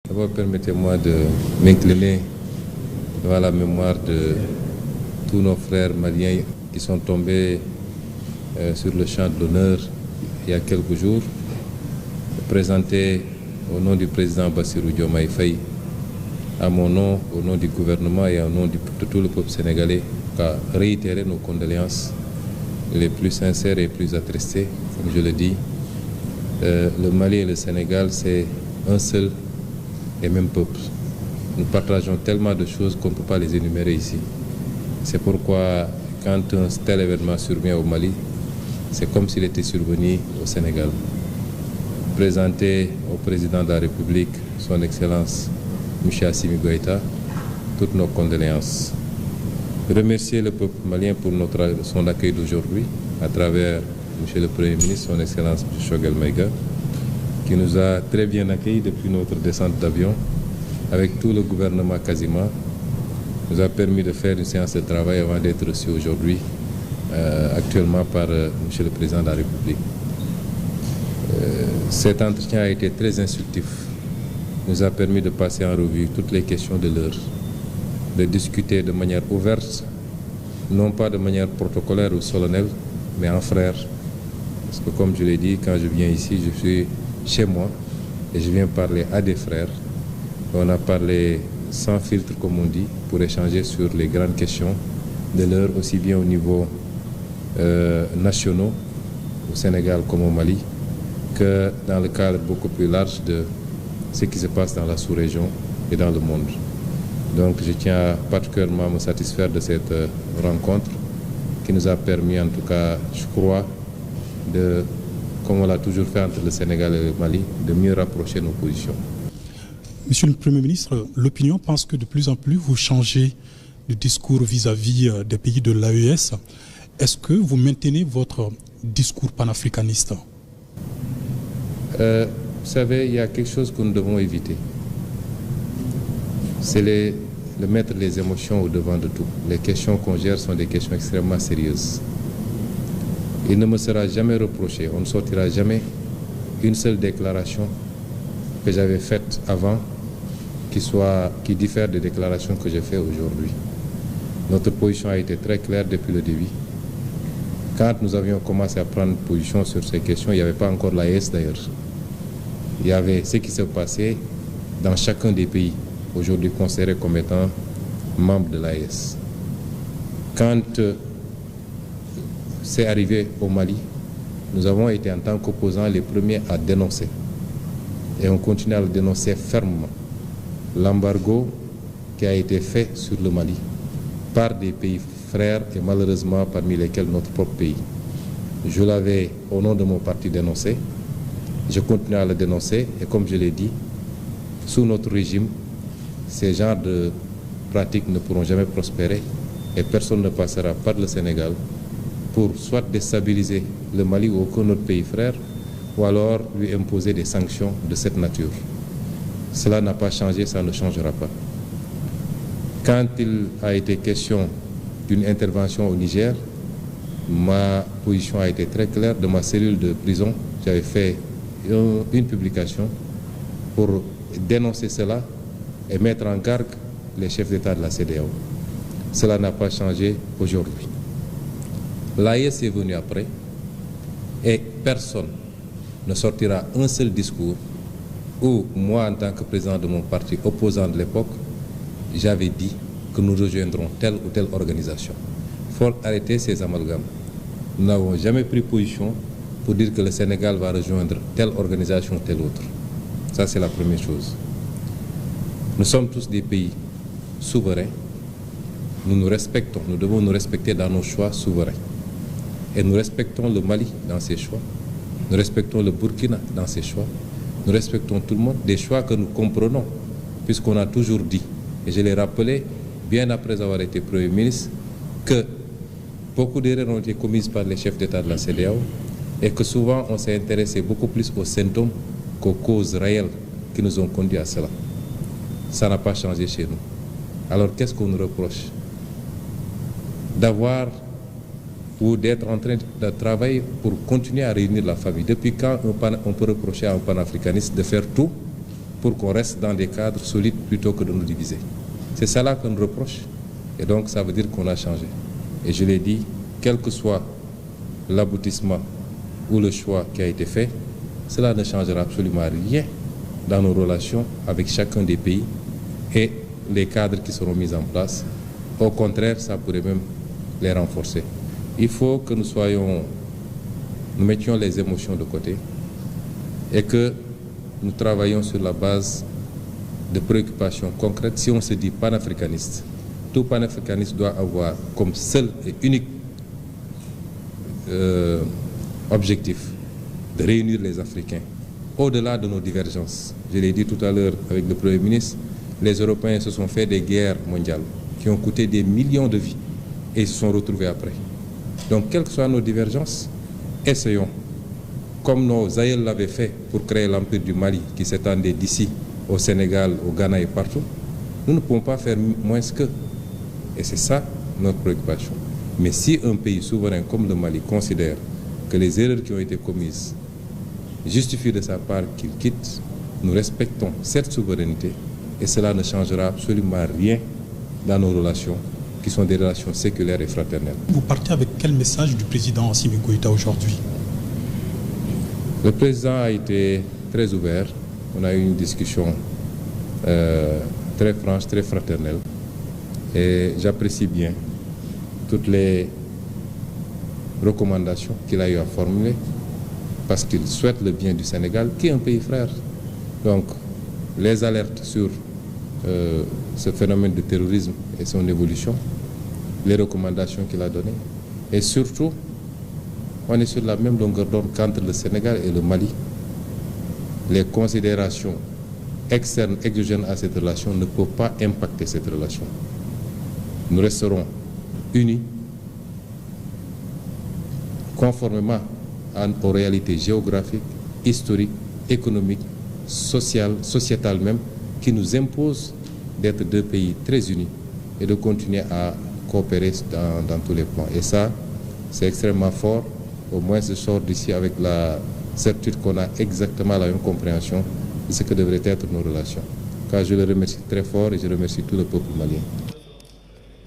D'abord, permettez-moi de m'incliner devant la mémoire de tous nos frères maliens qui sont tombés sur le champ de l'honneur il y a quelques jours, présenter au nom du président Bassirou Diomaye Faye, à mon nom, au nom du gouvernement et au nom de tout le peuple sénégalais, à réitérer nos condoléances les plus sincères et les plus attristées. Comme je le dis, le Mali et le Sénégal, c'est un seul et même peuple. Nous partageons tellement de choses qu'on ne peut pas les énumérer ici. C'est pourquoi, quand un tel événement survient au Mali, c'est comme s'il était survenu au Sénégal. Présenter au président de la République, son Excellence M. Assimi Goïta, toutes nos condoléances. Remercier le peuple malien pour son accueil d'aujourd'hui, à travers M. le Premier ministre, son Excellence M. Choguel Maïga, qui nous a très bien accueillis depuis notre descente d'avion, avec tout le gouvernement quasiment, nous a permis de faire une séance de travail avant d'être reçus aujourd'hui, actuellement par M. le Président de la République. Cet entretien a été très instructif, nous a permis de passer en revue toutes les questions de l'heure, de discuter de manière ouverte, non pas de manière protocolaire ou solennelle, mais en frère. Parce que comme je l'ai dit, quand je viens ici, je suis chez moi et je viens parler à des frères. On a parlé sans filtre, comme on dit, pour échanger sur les grandes questions de l'heure, aussi bien au niveau national, au Sénégal comme au Mali, que dans le cadre beaucoup plus large de ce qui se passe dans la sous-région et dans le monde. Donc je tiens particulièrement à me satisfaire de cette rencontre qui nous a permis, en tout cas, je crois, de, comme on l'a toujours fait entre le Sénégal et le Mali, de mieux rapprocher nos positions. Monsieur le Premier ministre, l'opinion pense que de plus en plus vous changez de discours vis-à-vis des pays de l'AES. Est-ce que vous maintenez votre discours panafricaniste? Vous savez, il y a quelque chose que nous devons éviter. C'est de mettre les émotions au devant de tout. Les questions qu'on gère sont des questions extrêmement sérieuses. Il ne me sera jamais reproché, on ne sortira jamais une seule déclaration que j'avais faite avant qui diffère des déclarations que je fais aujourd'hui. Notre position a été très claire depuis le début. Quand nous avions commencé à prendre position sur ces questions, il n'y avait pas encore l'AES d'ailleurs. Il y avait ce qui se passait dans chacun des pays, aujourd'hui considérés comme étant membres de l'AES. Quand c'est arrivé au Mali, nous avons été en tant qu'opposants les premiers à dénoncer. Et on continue à le dénoncer fermement. L'embargo qui a été fait sur le Mali par des pays frères et malheureusement parmi lesquels notre propre pays. Je l'avais au nom de mon parti dénoncé, je continue à le dénoncer et comme je l'ai dit, sous notre régime, ces genres de pratiques ne pourront jamais prospérer et personne ne passera par le Sénégal pour soit déstabiliser le Mali ou aucun autre pays frère ou alors lui imposer des sanctions de cette nature. Cela n'a pas changé, ça ne changera pas. Quand il a été question d'une intervention au Niger, ma position a été très claire. De ma cellule de prison, j'avais fait une publication pour dénoncer cela et mettre en garde les chefs d'État de la CEDEAO. Cela n'a pas changé aujourd'hui. L'AES est venu après et personne ne sortira un seul discours où moi, en tant que président de mon parti opposant de l'époque, j'avais dit que nous rejoindrons telle ou telle organisation. Il faut arrêter ces amalgames. Nous n'avons jamais pris position pour dire que le Sénégal va rejoindre telle organisation ou telle autre. Ça, c'est la première chose. Nous sommes tous des pays souverains. Nous nous respectons. Nous devons nous respecter dans nos choix souverains. Et nous respectons le Mali dans ses choix. Nous respectons le Burkina dans ses choix. Nous respectons tout le monde, des choix que nous comprenons, puisqu'on a toujours dit, et je l'ai rappelé bien après avoir été Premier ministre, que beaucoup d'erreurs ont été commises par les chefs d'État de la CEDEAO et que souvent on s'est intéressé beaucoup plus aux symptômes qu'aux causes réelles qui nous ont conduits à cela. Ça n'a pas changé chez nous. Alors qu'est-ce qu'on nous reproche? D'avoir ou d'être en train de travailler pour continuer à réunir la famille. Depuis quand on peut reprocher à un panafricaniste de faire tout pour qu'on reste dans des cadres solides plutôt que de nous diviser. C'est ça là qu'on nous reproche. Et donc ça veut dire qu'on a changé. Et je l'ai dit, quel que soit l'aboutissement ou le choix qui a été fait, cela ne changera absolument rien dans nos relations avec chacun des pays et les cadres qui seront mis en place. Au contraire, ça pourrait même les renforcer. Il faut que nous mettions les émotions de côté et que nous travaillons sur la base de préoccupations concrètes. Si on se dit panafricaniste, tout panafricaniste doit avoir comme seul et unique objectif de réunir les Africains au-delà de nos divergences. Je l'ai dit tout à l'heure avec le Premier ministre, les Européens se sont fait des guerres mondiales qui ont coûté des millions de vies et ils se sont retrouvés après. Donc, quelles que soient nos divergences, essayons, comme nos aïeux l'avaient fait pour créer l'Empire du Mali qui s'étendait d'ici au Sénégal, au Ghana et partout, nous ne pouvons pas faire moins qu'eux. Et c'est ça notre préoccupation. Mais si un pays souverain comme le Mali considère que les erreurs qui ont été commises justifient de sa part qu'il quitte, nous respectons cette souveraineté et cela ne changera absolument rien dans nos relations qui sont des relations séculaires et fraternelles. Vous partez avec quel message du président Assimi Goïta aujourd'hui? Le président a été très ouvert. On a eu une discussion très franche, très fraternelle. Et j'apprécie bien toutes les recommandations qu'il a eu à formuler parce qu'il souhaite le bien du Sénégal, qui est un pays frère. Donc, les alertes sur ce phénomène de terrorisme et son évolution, les recommandations qu'il a données, et surtout, on est sur la même longueur d'onde qu'entre le Sénégal et le Mali. Les considérations externes, exogènes à cette relation ne peuvent pas impacter cette relation. Nous resterons unis, conformément aux réalités géographiques, historiques, économiques, sociales, sociétales même, qui nous imposent d'être deux pays très unis et de continuer à coopérer dans tous les plans. Et ça, c'est extrêmement fort. Au moins, je sors d'ici avec la certitude qu'on a exactement la même compréhension de ce que devraient être nos relations. Car je le remercie très fort et je remercie tout le peuple malien.